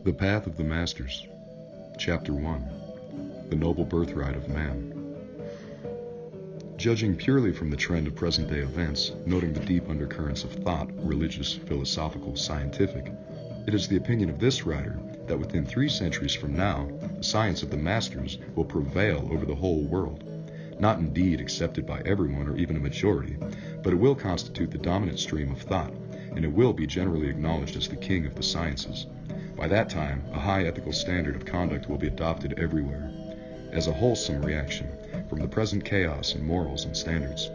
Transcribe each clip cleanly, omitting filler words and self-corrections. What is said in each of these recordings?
The Path of the Masters, Chapter 1, The Noble Birthright of Man. Judging purely from the trend of present-day events, noting the deep undercurrents of thought, religious, philosophical, scientific, it is the opinion of this writer that within 3 centuries from now, the science of the masters will prevail over the whole world. Not indeed accepted by everyone or even a majority, but it will constitute the dominant stream of thought, and it will be generally acknowledged as the king of the sciences. By that time, a high ethical standard of conduct will be adopted everywhere, as a wholesome reaction from the present chaos in morals and standards.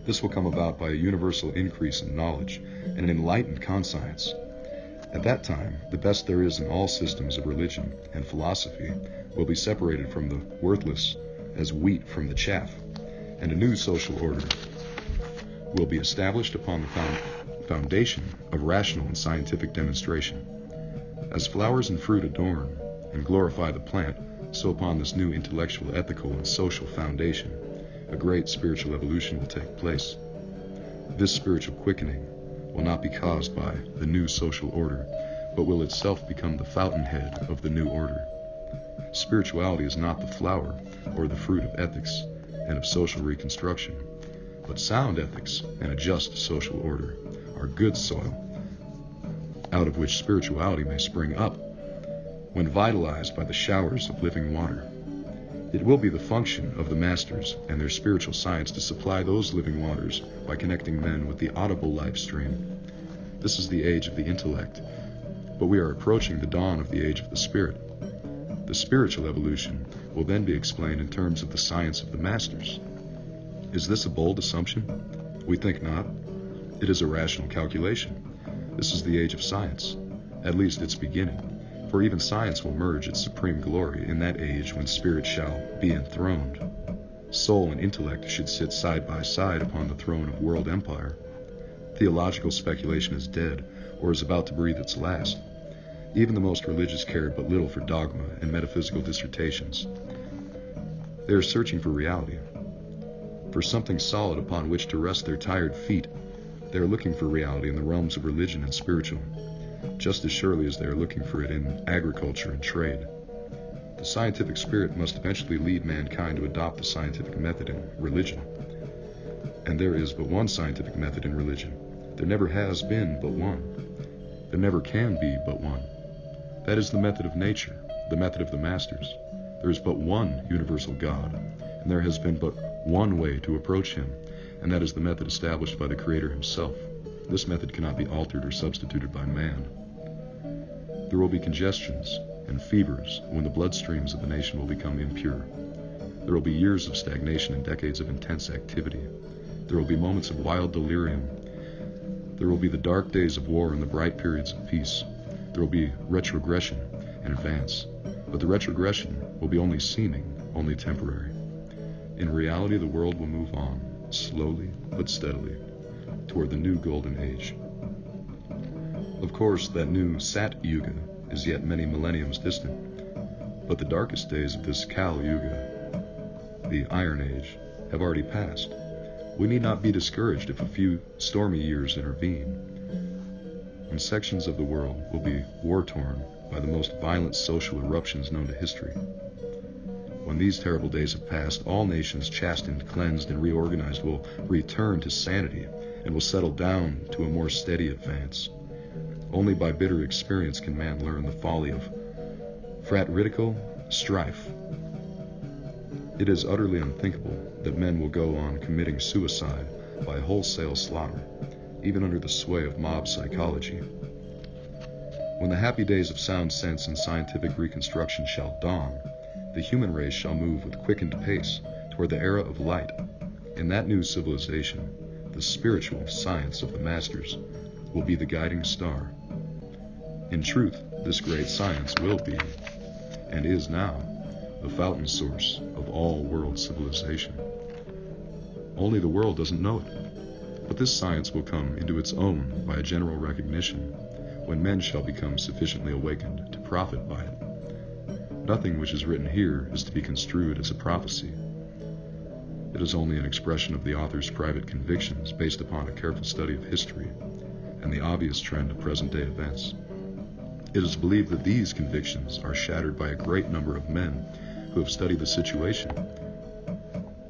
This will come about by a universal increase in knowledge and an enlightened conscience. At that time, the best there is in all systems of religion and philosophy will be separated from the worthless as wheat from the chaff, and a new social order will be established upon the foundation of rational and scientific demonstration. As flowers and fruit adorn and glorify the plant, so upon this new intellectual, ethical, and social foundation, a great spiritual evolution will take place. This spiritual quickening will not be caused by the new social order, but will itself become the fountainhead of the new order. Spirituality is not the flower or the fruit of ethics and of social reconstruction, but sound ethics and a just social order are good soil, out of which spirituality may spring up when vitalized by the showers of living water. It will be the function of the masters and their spiritual science to supply those living waters by connecting men with the audible life stream. This is the age of the intellect, but we are approaching the dawn of the age of the spirit. The spiritual evolution will then be explained in terms of the science of the masters. Is this a bold assumption? We think not. It is a rational calculation. This is the age of science, at least its beginning, for even science will merge its supreme glory in that age when spirit shall be enthroned. Soul and intellect should sit side by side upon the throne of world empire. Theological speculation is dead, or is about to breathe its last. Even the most religious care but little for dogma and metaphysical dissertations. They are searching for reality, for something solid upon which to rest their tired feet. They are looking for reality in the realms of religion and spiritual, just as surely as they are looking for it in agriculture and trade. The scientific spirit must eventually lead mankind to adopt the scientific method in religion. And there is but one scientific method in religion. There never has been but one. There never can be but one. That is the method of nature, the method of the masters. There is but one universal God, and there has been but one way to approach him, and that is the method established by the Creator himself. This method cannot be altered or substituted by man. There will be congestions and fevers when the bloodstreams of the nation will become impure. There will be years of stagnation and decades of intense activity. There will be moments of wild delirium. There will be the dark days of war and the bright periods of peace. There will be retrogression and advance, but the retrogression will be only seeming, only temporary. In reality, the world will move on, slowly but steadily, toward the new golden age. Of course, that new Sat Yuga is yet many millenniums distant, but the darkest days of this Kal Yuga, the Iron Age, have already passed. We need not be discouraged if a few stormy years intervene, and sections of the world will be war-torn by the most violent social eruptions known to history. When these terrible days have passed, all nations chastened, cleansed, and reorganized will return to sanity and will settle down to a more steady advance. Only by bitter experience can man learn the folly of fratridical strife. It is utterly unthinkable that men will go on committing suicide by wholesale slaughter, even under the sway of mob psychology. When the happy days of sound sense and scientific reconstruction shall dawn, the human race shall move with quickened pace toward the era of light. In that new civilization, the spiritual science of the masters will be the guiding star. In truth, this great science will be, and is now, the fountain source of all world civilization. Only the world doesn't know it. But this science will come into its own by a general recognition when men shall become sufficiently awakened to profit by it. Nothing which is written here is to be construed as a prophecy. It is only an expression of the author's private convictions based upon a careful study of history and the obvious trend of present-day events. It is believed that these convictions are shattered by a great number of men who have studied the situation.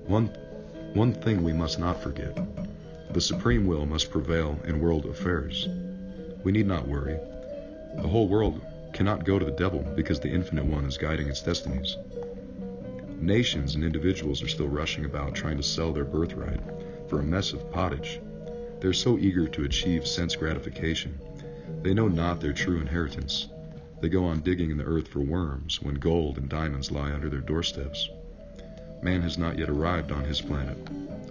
One thing we must not forget: the supreme will must prevail in world affairs. We need not worry. The whole world cannot go to the devil because the Infinite One is guiding its destinies. Nations and individuals are still rushing about trying to sell their birthright for a mess of pottage. They're so eager to achieve sense gratification. They know not their true inheritance. They go on digging in the earth for worms when gold and diamonds lie under their doorsteps. Man has not yet arrived on his planet,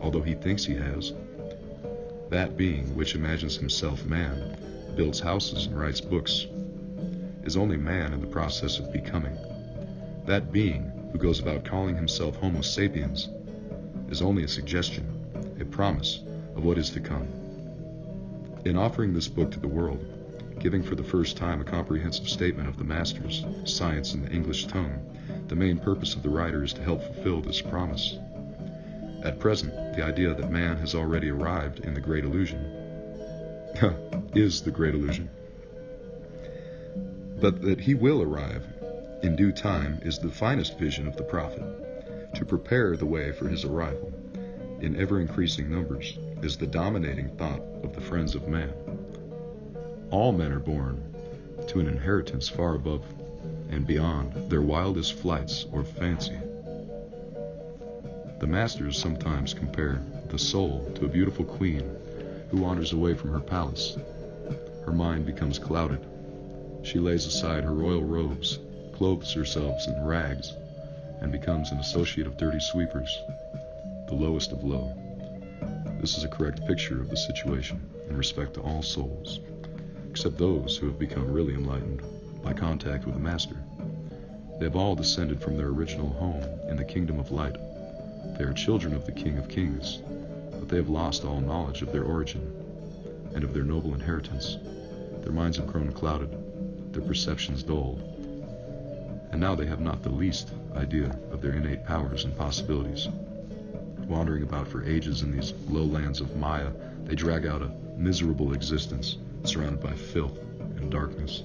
although he thinks he has. That being which imagines himself man, builds houses and writes books, is only man in the process of becoming. That being who goes about calling himself Homo sapiens is only a suggestion, a promise of what is to come. In offering this book to the world, giving for the first time a comprehensive statement of the masters, science in the English tongue, the main purpose of the writer is to help fulfill this promise. At present, the idea that man has already arrived in the great illusion is the great illusion. But that he will arrive in due time is the finest vision of the prophet. To prepare the way for his arrival in ever-increasing numbers is the dominating thought of the friends of man. All men are born to an inheritance far above and beyond their wildest flights or fancy. The masters sometimes compare the soul to a beautiful queen who wanders away from her palace. Her mind becomes clouded. She lays aside her royal robes, clothes herself in rags, and becomes an associate of dirty sweepers, the lowest of low. This is a correct picture of the situation in respect to all souls, except those who have become really enlightened by contact with the Master. They have all descended from their original home in the kingdom of light. They are children of the King of Kings, but they have lost all knowledge of their origin and of their noble inheritance. Their minds have grown clouded, their perceptions dulled, and now they have not the least idea of their innate powers and possibilities. Wandering about for ages in these lowlands of Maya, they drag out a miserable existence surrounded by filth and darkness.